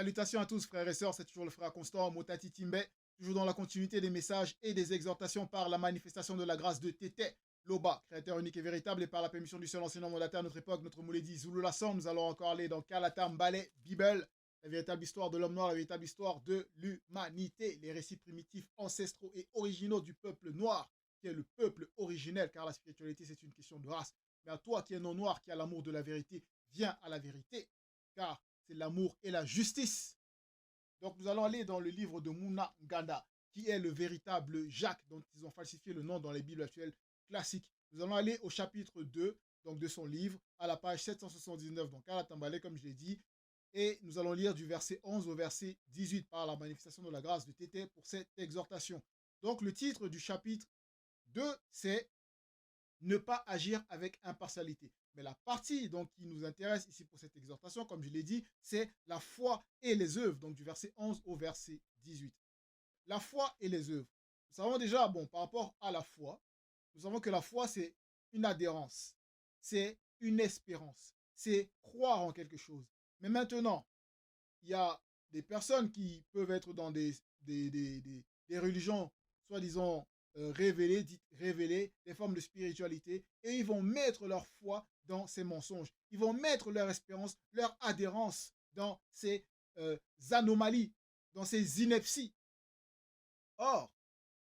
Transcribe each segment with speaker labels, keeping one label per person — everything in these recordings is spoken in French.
Speaker 1: Salutations à tous, frères et sœurs, c'est toujours le frère Constant, Motati Timbe, toujours dans la continuité des messages et des exhortations par la manifestation de la grâce de Tété Loba, créateur unique et véritable, et par la permission du seul enseignant mandataire à notre époque, notre Mouledi Zulu Lasson. Nous allons encore aller dans Kalatam Ballet Bible, la véritable histoire de l'homme noir, la véritable histoire de l'humanité, les récits primitifs, ancestraux et originaux du peuple noir, qui est le peuple originel, car la spiritualité, c'est une question de race. Mais à toi qui es non noir, qui a l'amour de la vérité, viens à la vérité, car c'est l'amour et la justice. Donc nous allons aller dans le livre de Muna Nganda, qui est le véritable Jacques, dont ils ont falsifié le nom dans les Bibles actuelles classiques. Nous allons aller au chapitre 2 donc de son livre, à la page 779, donc à la Tambalé, comme je l'ai dit, et nous allons lire du verset 11 au verset 18 par la manifestation de la grâce de Tété pour cette exhortation. Donc le titre du chapitre 2, c'est « Ne pas agir avec impartialité ». Mais la partie donc, qui nous intéresse ici pour cette exhortation, comme je l'ai dit, c'est la foi et les œuvres, donc du verset 11 au verset 18. La foi et les œuvres. Nous savons déjà, bon, par rapport à la foi, nous savons que la foi, c'est une adhérence, c'est une espérance, c'est croire en quelque chose. Mais maintenant, il y a des personnes qui peuvent être dans des religions, soi-disant révélées, dites révélées, des formes de spiritualité, et ils vont mettre leur foi dans ces mensonges. Ils vont mettre leur espérance, leur adhérence dans ces anomalies, dans ces inepties. Or,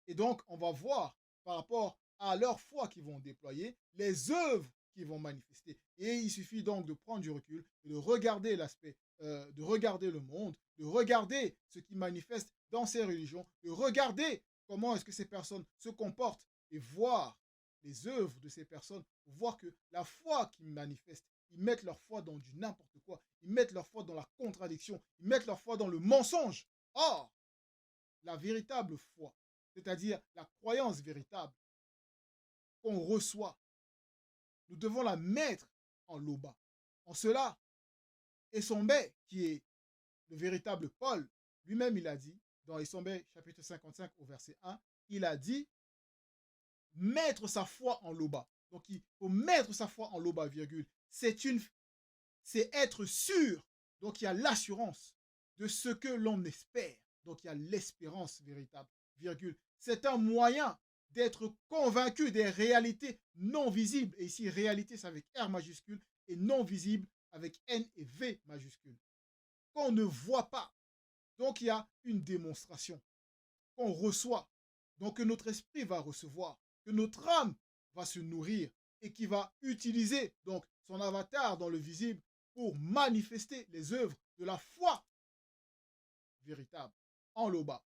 Speaker 1: et donc, on va voir par rapport à leur foi qu'ils vont déployer, les œuvres qu'ils vont manifester. Et il suffit donc de prendre du recul, de regarder l'aspect, de regarder le monde, de regarder ce qui manifeste dans ces religions, de regarder comment est-ce que ces personnes se comportent et voir les œuvres de ces personnes, voir que la foi qu'ils manifestent, ils mettent leur foi dans du n'importe quoi, ils mettent leur foi dans la contradiction, ils mettent leur foi dans le mensonge. Or, la véritable foi, c'est-à-dire la croyance véritable qu'on reçoit, nous devons la mettre en loba. En cela, Essombe, qui est le véritable Paul, lui-même il a dit, dans Essombe chapitre 55 au verset 1, il a dit mettre sa foi en loba. Donc il faut mettre sa foi en loba, virgule. C'est être sûr. Donc il y a l'assurance de ce que l'on espère. Donc il y a l'espérance véritable, virgule. C'est un moyen d'être convaincu des réalités non visibles. Et ici, réalité, c'est avec R majuscule et non visible avec N et V majuscule. Qu'on ne voit pas. Donc il y a une démonstration qu'on reçoit. Donc que notre esprit va recevoir, que notre âme va se nourrir et qui va utiliser donc son avatar dans le visible pour manifester les œuvres de la foi véritable en loba.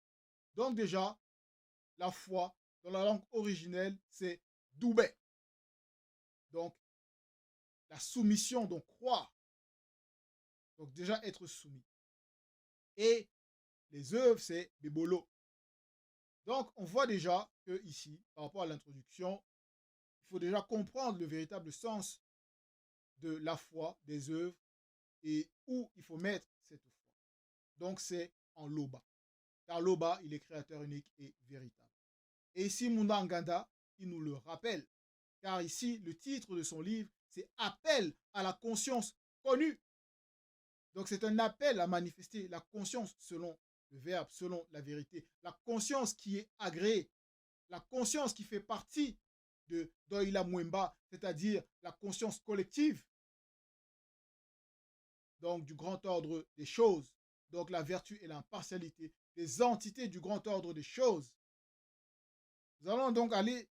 Speaker 1: Donc déjà, la foi dans la langue originelle, c'est doubé. Donc, la soumission, donc croire. Donc déjà être soumis. Et les œuvres, c'est bébolo. Donc, on voit déjà que ici, par rapport à l'introduction, il faut déjà comprendre le véritable sens de la foi, des œuvres, et où il faut mettre cette foi. Donc, c'est en Loba. Car Loba, il est créateur unique et véritable. Et ici, Muna Nganda, il nous le rappelle. Car ici, le titre de son livre, c'est Appel à la conscience connue. Donc, c'est un appel à manifester la conscience selon le verbe, selon la vérité. La conscience qui est agréée. La conscience qui fait partie de Doïla Mwemba, c'est-à-dire la conscience collective. Donc, du grand ordre des choses. Donc, la vertu et l'impartialité des entités du grand ordre des choses. Nous allons donc aller,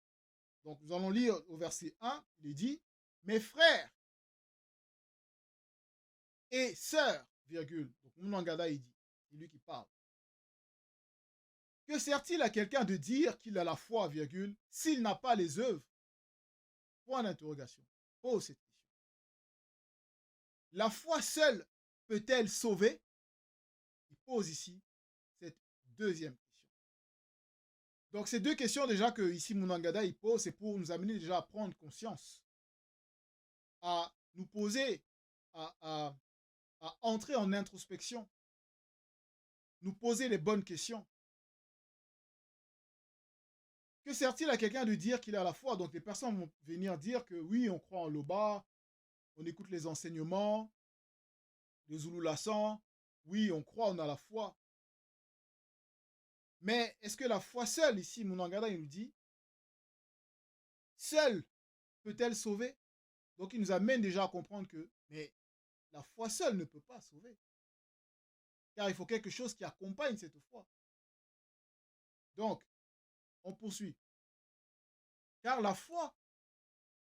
Speaker 1: donc nous allons lire au verset 1, il est dit, mes frères et sœurs, virgule, donc Mounangada il dit, c'est lui qui parle. Que sert-il à quelqu'un de dire qu'il a la foi, virgule, s'il n'a pas les œuvres? Point d'interrogation. Pose cette question. La foi seule peut-elle sauver? Il pose ici cette deuxième question. Donc ces deux questions déjà que ici Mounangada il pose, c'est pour nous amener déjà à prendre conscience, à nous poser, à entrer en introspection, nous poser les bonnes questions. Que sert-il à quelqu'un de dire qu'il a la foi? Donc les personnes vont venir dire que oui, on croit en Loba, on écoute les enseignements, les Zulu Lassan, oui, on croit, on a la foi. Mais est-ce que la foi seule, ici, Munangada, il nous dit, seule peut-elle sauver? Donc il nous amène déjà à comprendre que, mais la foi seule ne peut pas sauver. Car il faut quelque chose qui accompagne cette foi. Donc, on poursuit. Car la foi,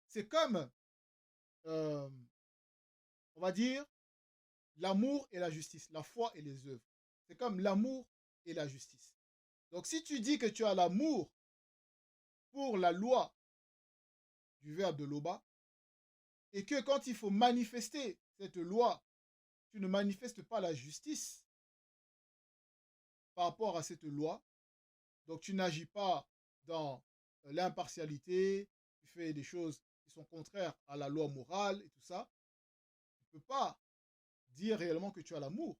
Speaker 1: c'est comme, euh, on va dire, l'amour et la justice. La foi et les œuvres. C'est comme l'amour et la justice. Donc si tu dis que tu as l'amour pour la loi du verbe de Loba, et que quand il faut manifester cette loi, tu ne manifestes pas la justice par rapport à cette loi, donc tu n'agis pas dans l'impartialité, tu fais des choses qui sont contraires à la loi morale et tout ça, tu ne peux pas dire réellement que tu as l'amour.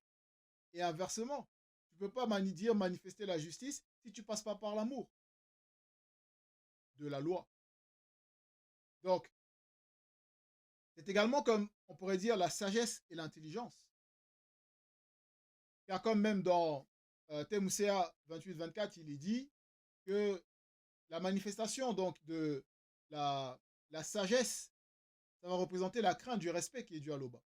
Speaker 1: Et inversement, tu ne peux pas dire manifester la justice si tu ne passes pas par l'amour de la loi. Donc, c'est également comme, on pourrait dire, la sagesse et l'intelligence. Car comme même dans Temusea 28-24, il est dit que la manifestation donc de la sagesse, ça va représenter la crainte du respect qui est dû à l'Oba.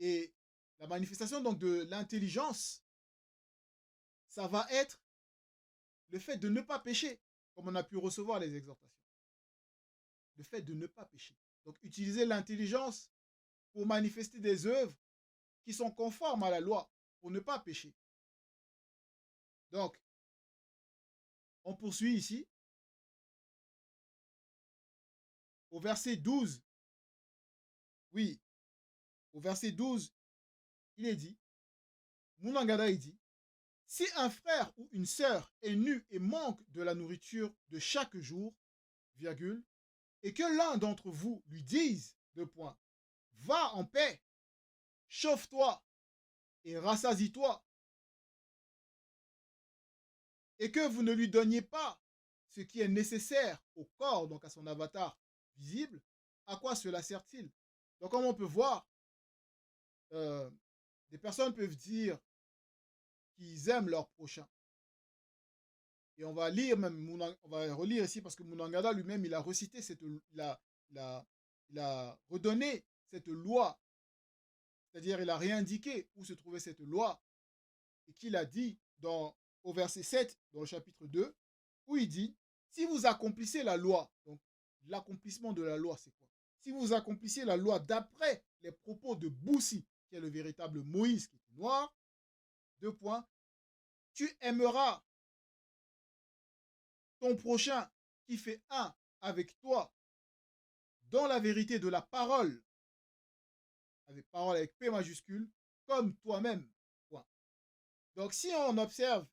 Speaker 1: Et la manifestation donc de l'intelligence, ça va être le fait de ne pas pécher, comme on a pu recevoir les exhortations. Le fait de ne pas pécher. Donc utiliser l'intelligence pour manifester des œuvres qui sont conformes à la loi, pour ne pas pécher. Donc, on poursuit ici. Au verset 12, oui, au verset 12, il est dit, Munangada il dit, si un frère ou une sœur est nu et manque de la nourriture de chaque jour, virgule, et que l'un d'entre vous lui dise, deux points, va en paix, chauffe-toi et rassasie-toi, et que vous ne lui donniez pas ce qui est nécessaire au corps, donc à son avatar visible, à quoi cela sert-il? Donc comme on peut voir, des personnes peuvent dire qu'ils aiment leur prochain. Et on va lire même, on va relire ici parce que Munangada lui-même, il a recité il a redonné cette loi, c'est-à-dire il a réindiqué où se trouvait cette loi et qu'il a dit au verset 7 dans le chapitre 2, où il dit, si vous accomplissez la loi, donc l'accomplissement de la loi c'est quoi? Si vous accomplissez la loi d'après les propos de Boussi, qui est le véritable Moïse qui est noir, deux points, tu aimeras ton prochain qui fait un avec toi dans la vérité de la parole, avec parole avec P majuscule, comme toi-même. Point. Donc si on observe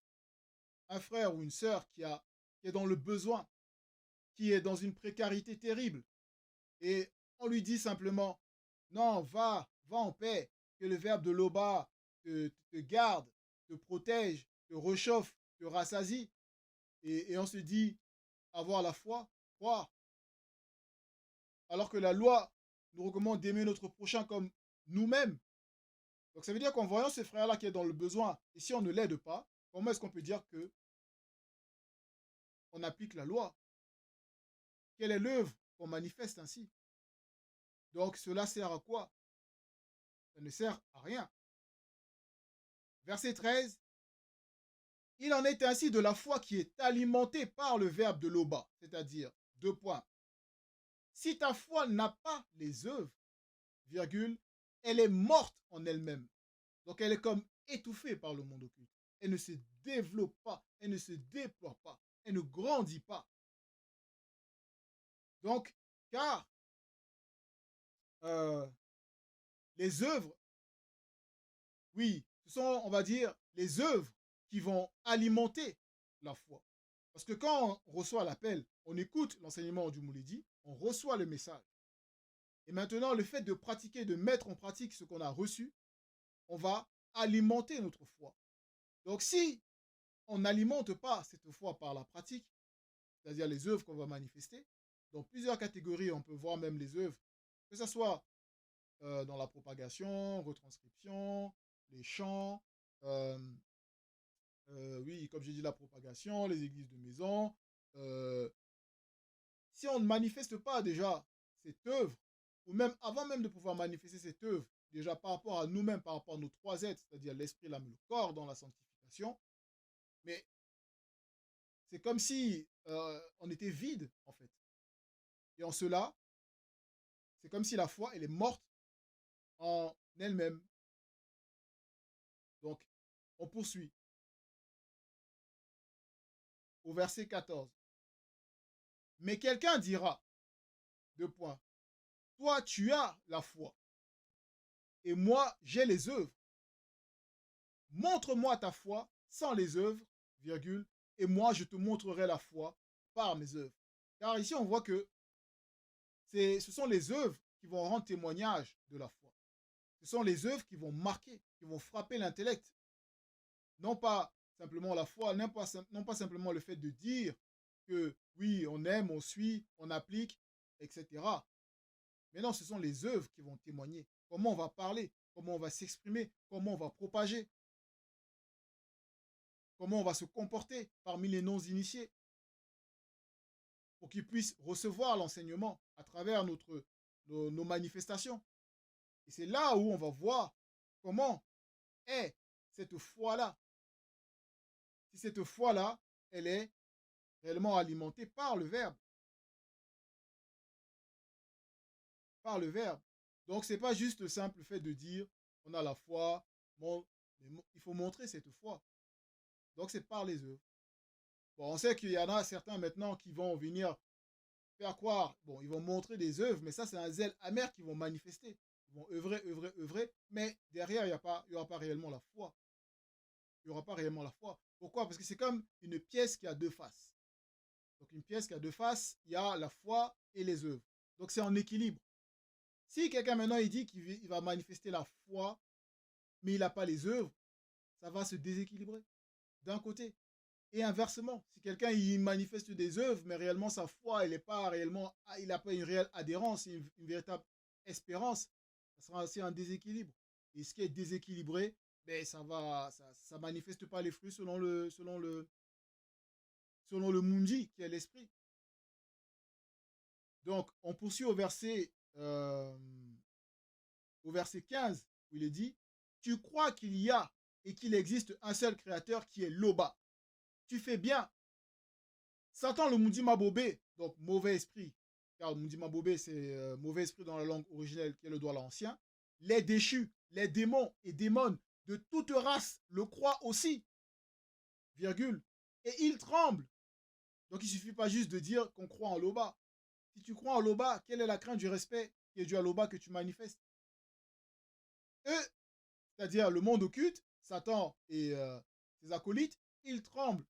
Speaker 1: un frère ou une sœur qui est dans le besoin, qui est dans une précarité terrible, et on lui dit simplement, non, va en paix, que le verbe de Loba te garde, te protège, te réchauffe, te rassasie, et on se dit, avoir la foi, croire, alors que la loi nous recommande d'aimer notre prochain comme nous-mêmes. Donc ça veut dire qu'en voyant ce frère-là qui est dans le besoin, et si on ne l'aide pas, comment est-ce qu'on peut dire que on applique la loi? Quelle est l'œuvre qu'on manifeste ainsi? Donc cela sert à quoi? Ça ne sert à rien. Verset 13. Il en est ainsi de la foi qui est alimentée par le verbe de Loba, c'est-à-dire, deux points. Si ta foi n'a pas les œuvres, virgule, elle est morte en elle-même. Donc elle est comme étouffée par le monde occulte. Elle ne se développe pas, elle ne se déploie pas, elle ne grandit pas. Donc, car les œuvres, oui, ce sont, on va dire, les œuvres qui vont alimenter la foi. Parce que quand on reçoit l'appel, on écoute l'enseignement du Moulidi, on reçoit le message. Et maintenant, le fait de pratiquer, de mettre en pratique ce qu'on a reçu, on va alimenter notre foi. Donc si on n'alimente pas cette foi par la pratique, c'est-à-dire les œuvres qu'on va manifester, dans plusieurs catégories, on peut voir même les œuvres, que ce soit dans la propagation, retranscription, les chants, euh, oui, comme j'ai dit, la propagation, les églises de maison. euh, Si on ne manifeste pas déjà cette œuvre, ou même avant même de pouvoir manifester cette œuvre, déjà par rapport à nous-mêmes, par rapport à nos trois êtres, c'est-à-dire l'esprit, l'âme et le corps dans la sanctification, mais c'est comme si on était vide, en fait. Et en cela, c'est comme si la foi, elle est morte en elle-même. Donc, on poursuit au verset 14. Mais quelqu'un dira, deux points, toi, tu as la foi, et moi, j'ai les œuvres. Montre-moi ta foi sans les œuvres, virgule, et moi, je te montrerai la foi par mes œuvres. Car ici, on voit que ce sont les œuvres qui vont rendre témoignage de la foi. Ce sont les œuvres qui vont marquer, qui vont frapper l'intellect. Non pas simplement la foi, non pas simplement le fait de dire que oui, on aime, on suit, on applique, etc. Mais non, ce sont les œuvres qui vont témoigner. Comment on va parler, comment on va s'exprimer, comment on va propager, comment on va se comporter parmi les non-initiés pour qu'ils puissent recevoir l'enseignement à travers nos manifestations. Et c'est là où on va voir comment est cette foi-là. Si cette foi-là, elle est réellement alimentée par le Verbe. Par le Verbe. Donc, ce n'est pas juste le simple fait de dire on a la foi, bon, il faut montrer cette foi. Donc, c'est par les œuvres. Bon, on sait qu'il y en a certains maintenant qui vont venir faire croire, bon, ils vont montrer des œuvres, mais ça, c'est un zèle amer qu'ils vont manifester. Ils vont œuvrer, mais derrière, il n'y aura pas réellement la foi. Il n'y aura pas réellement la foi. Pourquoi? Parce que c'est comme une pièce qui a deux faces. Donc, une pièce qui a deux faces, il y a la foi et les œuvres. Donc, c'est en équilibre. Si quelqu'un maintenant, il dit qu'il va manifester la foi, mais il n'a pas les œuvres, ça va se déséquilibrer d'un côté. Et inversement, si quelqu'un il manifeste des œuvres, mais réellement sa foi, elle n'est pas réellement, il n'a pas une réelle adhérence, une véritable espérance, ça sera aussi un déséquilibre. Et ce qui est déséquilibré, ben, ça manifeste pas les fruits selon le mundi, qui est l'esprit. Donc, on poursuit au verset 15, où il est dit, tu crois qu'il y a et qu'il existe un seul créateur qui est Loba. Tu fais bien. Satan le Mundi Mabobé, donc mauvais esprit, car le Mundi Mabobé c'est mauvais esprit dans la langue originelle qui est le Douala ancien, les déchus, les démons et démones de toute race le croient aussi, virgule, et ils tremblent. Donc il ne suffit pas juste de dire qu'on croit en Loba. Si tu crois en Loba, quelle est la crainte du respect qui est dû à Loba que tu manifestes? Eux, c'est-à-dire le monde occulte, Satan et ses acolytes, ils tremblent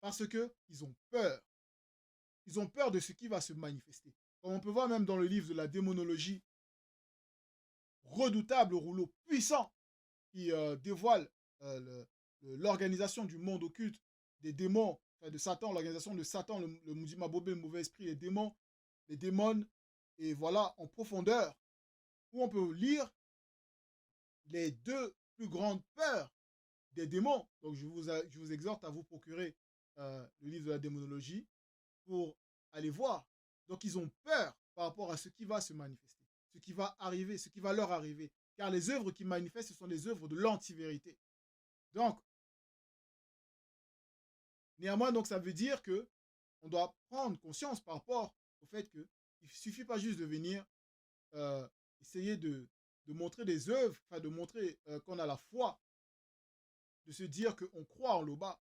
Speaker 1: parce qu'ils ont peur. Ils ont peur de ce qui va se manifester. Comme on peut voir même dans le livre de la démonologie, redoutable rouleau puissant qui dévoile l'organisation du monde occulte, des démons, enfin de Satan, l'organisation de Satan, le Mudima Bobé, le mauvais esprit, les démons, et voilà, en profondeur, où on peut lire les deux plus grandes peurs des démons. Donc je vous exhorte à vous procurer le livre de la démonologie pour aller voir. Donc ils ont peur par rapport à ce qui va se manifester, ce qui va arriver, ce qui va leur arriver. Car les œuvres qui manifestent, ce sont des œuvres de l'anti-vérité. Donc, néanmoins, donc, ça veut dire que on doit prendre conscience par rapport au fait qu'il ne suffit pas juste de venir essayer de montrer des œuvres, enfin de montrer qu'on a la foi, de se dire qu'on croit en Loba,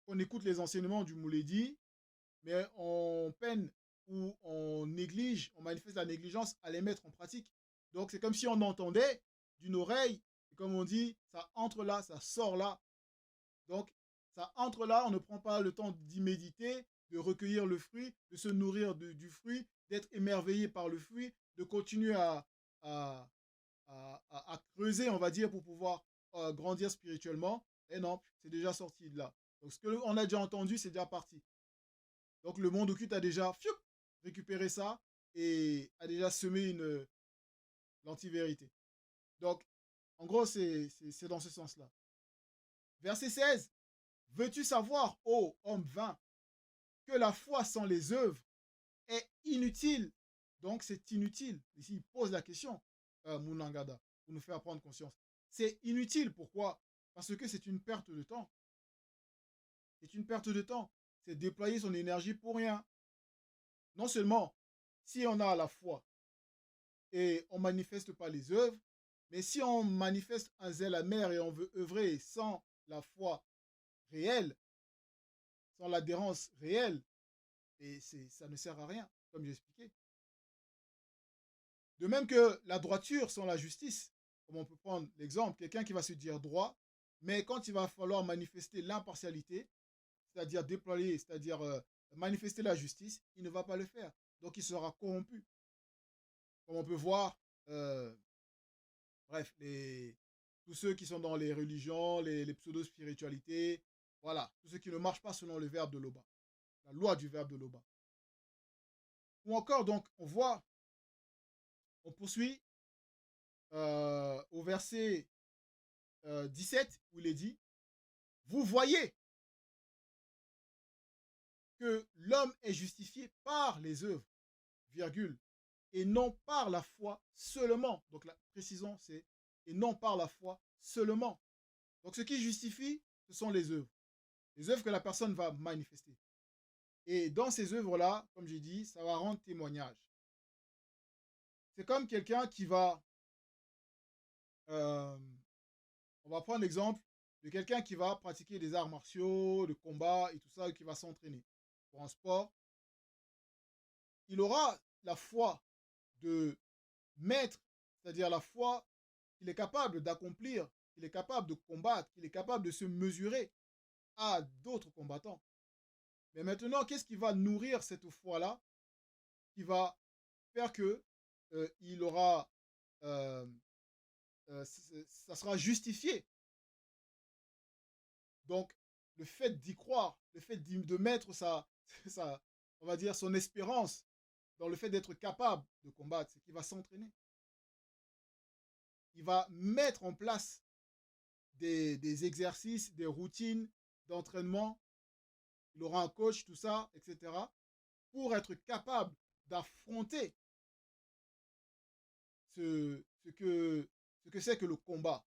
Speaker 1: qu'on écoute les enseignements du Mouledi, mais on peine ou on néglige, on manifeste la négligence à les mettre en pratique. Donc c'est comme si on entendait d'une oreille, et comme on dit, ça entre là, ça sort là. Donc ça entre là, on ne prend pas le temps d'y méditer, de recueillir le fruit, de se nourrir du fruit, d'être émerveillé par le fruit, de continuer à, à creuser, on va dire, pour pouvoir grandir spirituellement. Et non, c'est déjà sorti de là. Donc ce qu'on a déjà entendu, c'est déjà parti. Donc le monde occulte a déjà récupéré ça et a déjà semé l'anti-vérité. Donc En gros, c'est dans ce sens-là. Verset 16. Veux-tu savoir, ô homme vain, que la foi sans les œuvres est inutile? Donc, c'est inutile. Ici, il pose la question, Munangada, pour nous faire prendre conscience. C'est inutile. Pourquoi? Parce que c'est une perte de temps. C'est une perte de temps. C'est déployer son énergie pour rien. Non seulement, si on a la foi et on ne manifeste pas les œuvres, mais si on manifeste un zèle amer et on veut œuvrer sans la foi réelle, sans l'adhérence réelle, et ça ne sert à rien, comme j'ai expliqué. De même que la droiture sans la justice, comme on peut prendre l'exemple, quelqu'un qui va se dire droit, mais quand il va falloir manifester l'impartialité, c'est-à-dire déployer, c'est-à-dire manifester la justice, il ne va pas le faire. Donc il sera corrompu. Comme on peut voir, bref, tous ceux qui sont dans les religions, les pseudo-spiritualités, voilà, tous ceux qui ne marchent pas selon le verbe de Loba, la loi du verbe de Loba. Ou encore, donc, on poursuit au verset 17, où il est dit, vous voyez que l'homme est justifié par les œuvres, virgule, et non par la foi seulement. Donc la précision, c'est et non par la foi seulement. Donc ce qui justifie, ce sont les œuvres que la personne va manifester. Et dans ces œuvres-là, comme j'ai dit, ça va rendre témoignage. C'est comme quelqu'un qui va, on va prendre l'exemple de quelqu'un qui va pratiquer des arts martiaux, de combat et tout ça, et qui va s'entraîner pour un sport. Il aura la foi de maître, c'est-à-dire la foi qu'il est capable d'accomplir, qu'il est capable de combattre, qu'il est capable de se mesurer à d'autres combattants. Mais maintenant, qu'est-ce qui va nourrir cette foi-là, qui va faire que il aura, ça sera justifié. Donc, le fait d'y croire, le fait de mettre on va dire, son espérance dans le fait d'être capable de combattre, c'est qu'il va s'entraîner. Il va mettre en place des exercices, des routines d'entraînement. Il aura un coach, tout ça, etc. pour être capable d'affronter ce que c'est que le combat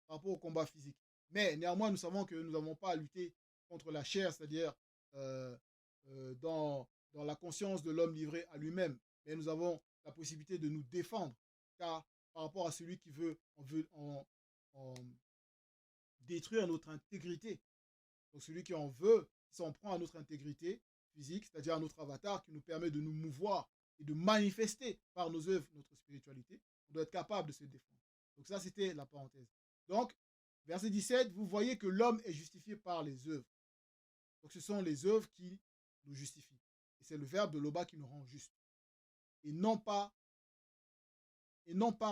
Speaker 1: par rapport au combat physique. Mais néanmoins, nous savons que nous n'avons pas à lutter contre la chair, c'est-à-dire dans la conscience de l'homme livré à lui-même. Mais nous avons la possibilité de nous défendre, car par rapport à celui qui veut en détruire notre intégrité, donc celui qui en veut, qui s'en prend à notre intégrité physique, c'est-à-dire à notre avatar, qui nous permet de nous mouvoir et de manifester par nos œuvres notre spiritualité, on doit être capable de se défendre. Donc ça, c'était la parenthèse. Donc, verset 17, vous voyez que l'homme est justifié par les œuvres. Donc ce sont les œuvres qui nous justifient. Et c'est le verbe de Loba qui nous rend juste. Et non par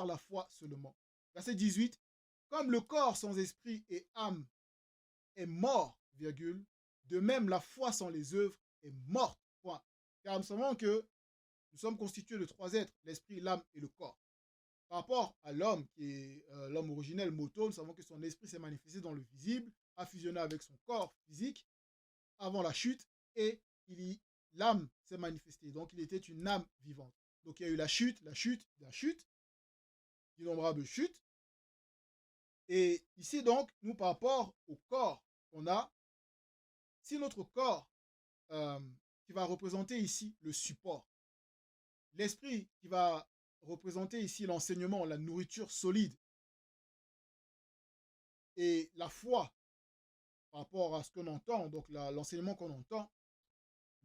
Speaker 1: la foi seulement. Verset 18, comme le corps sans esprit et âme est mort, virgule, de même la foi sans les œuvres est morte, point. Car nous savons que nous sommes constitués de trois êtres, l'esprit, l'âme et le corps. Par rapport à l'homme, qui est l'homme originel, Moto, nous savons que son esprit s'est manifesté dans le visible, a fusionné avec son corps physique avant la chute, et l'âme s'est manifestée. Donc il était une âme vivante. Donc il y a eu la chute, d'innombrables chutes. Et ici donc, nous par rapport au corps qu'on a, si notre corps qui va représenter ici le support, l'esprit qui va représenter ici l'enseignement, la nourriture solide, et la foi par rapport à ce qu'on entend, donc l'enseignement qu'on entend,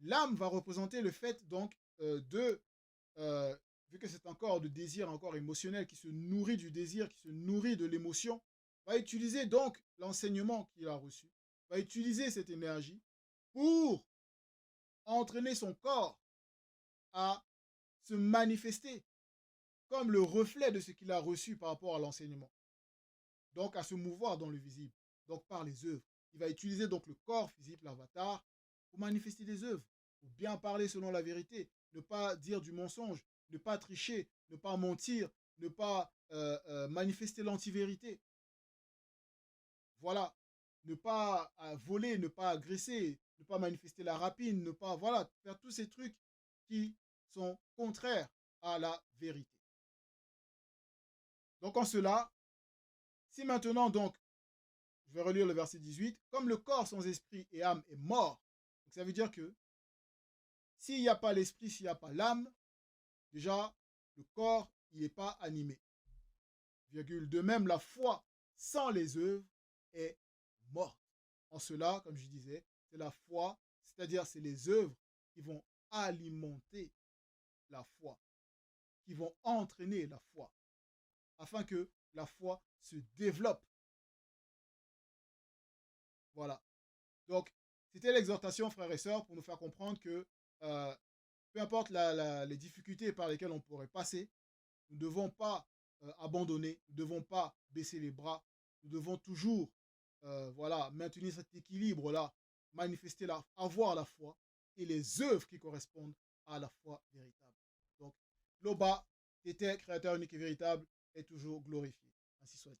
Speaker 1: l'âme va représenter le fait donc vu que c'est encore de désir encore émotionnel qui se nourrit du désir, qui se nourrit de l'émotion, va utiliser donc l'enseignement qu'il a reçu, va utiliser cette énergie pour entraîner son corps à se manifester comme le reflet de ce qu'il a reçu par rapport à l'enseignement. Donc à se mouvoir dans le visible, donc par les œuvres. Il va utiliser donc le corps physique, l'avatar, pour manifester des œuvres, pour bien parler selon la vérité, ne pas dire du mensonge, ne pas tricher, ne pas mentir, ne pas manifester l'antivérité. Voilà, ne pas voler, ne pas agresser, ne pas manifester la rapine, ne pas, voilà, faire tous ces trucs qui sont contraires à la vérité. Donc en cela, si maintenant donc, je vais relire le verset 18, comme le corps sans esprit et âme est mort, donc ça veut dire que s'il n'y a pas l'esprit, s'il n'y a pas l'âme, déjà, le corps, il n'est pas animé. Virgule. De même, la foi sans les œuvres est morte. En cela, comme je disais, c'est la foi, c'est-à-dire c'est les œuvres qui vont alimenter la foi, qui vont entraîner la foi, afin que la foi se développe. Voilà. Donc, c'était l'exhortation, frères et sœurs, pour nous faire comprendre que euh, peu importe les difficultés par lesquelles on pourrait passer, nous ne devons pas abandonner, nous ne devons pas baisser les bras, nous devons toujours voilà, maintenir cet équilibre-là, manifester avoir la foi et les œuvres qui correspondent à la foi véritable. Donc, Loba, Tété, créateur unique et véritable, est toujours glorifié. Ainsi soit-il.